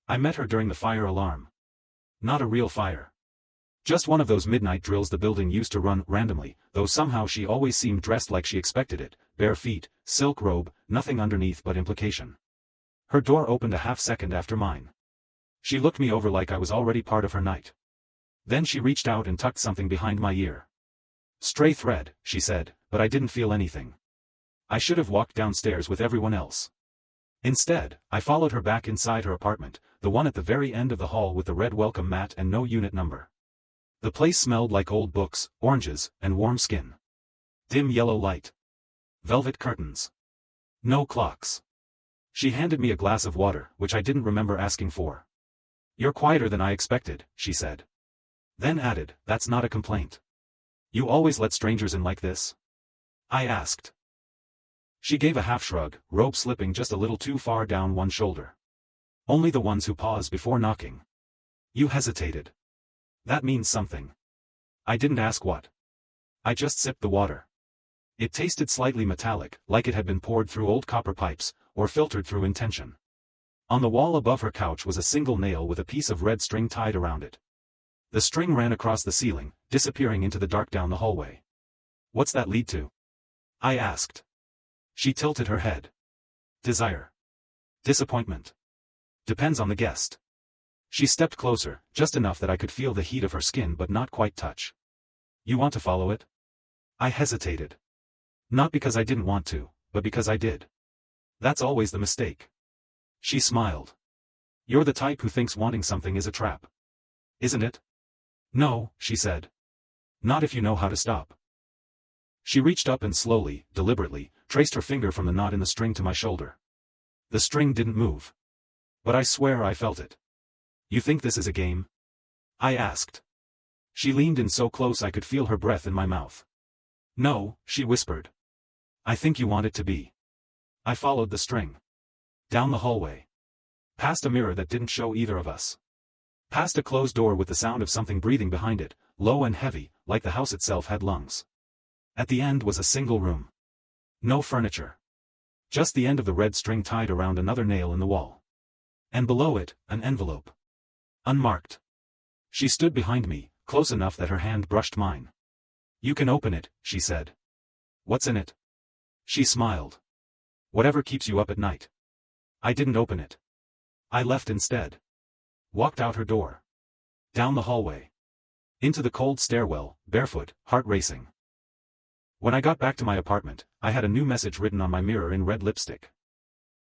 I met her during the fire alarm. Not a real fire. Just one of those midnight drills the building used to run randomly, though somehow she always seemed dressed like she expected it, bare feet, silk robe, nothing underneath but implication. Her door opened a half-second after mine. She looked me over like I was already part of her night. Then she reached out and tucked something behind my ear. "Stray thread," she said, but I didn't feel anything. I should have walked downstairs with everyone else. Instead, I followed her back inside her apartment, the one at the very end of the hall with the red welcome mat and no unit number. The place smelled like old books, oranges, and warm skin. Dim yellow light. Velvet curtains. No clocks. She handed me a glass of water, which I didn't remember asking for. "You're quieter than I expected," she said. Then added, "That's not a complaint. You always let strangers in like this?" I asked. She gave a half-shrug, robe slipping just a little too far down one shoulder. "Only the ones who pause before knocking." You hesitated. That means something. I didn't ask what. I just sipped the water. It tasted slightly metallic, like it had been poured through old copper pipes, or filtered through intention. On the wall above her couch was a single nail with a piece of red string tied around it. The string ran across the ceiling, disappearing into the dark down the hallway. "What's that lead to?" I asked. She tilted her head. "Desire. Disappointment. Depends on the guest." She stepped closer, just enough that I could feel the heat of her skin but not quite touch. "You want to follow it?" I hesitated. Not because I didn't want to, but because I did. That's always the mistake. She smiled. "You're the type who thinks wanting something is a trap. Isn't it?" "No," she said. "Not if you know how to stop." She reached up and slowly, deliberately, traced her finger from the knot in the string to my shoulder. The string didn't move. But I swear I felt it. "You think this is a game?" I asked. She leaned in so close I could feel her breath in my mouth. "No," she whispered. "I think you want it to be." I followed the string. Down the hallway. Past a mirror that didn't show either of us. Past a closed door with the sound of something breathing behind it, low and heavy, like the house itself had lungs. At the end was a single room. No furniture. Just the end of the red string tied around another nail in the wall. And below it, an envelope. Unmarked. She stood behind me, close enough that her hand brushed mine. "You can open it," she said. "What's in it?" She smiled. "Whatever keeps you up at night." I didn't open it. I left instead. Walked out her door. Down the hallway. Into the cold stairwell, barefoot, heart racing. When I got back to my apartment, I had a new message written on my mirror in red lipstick.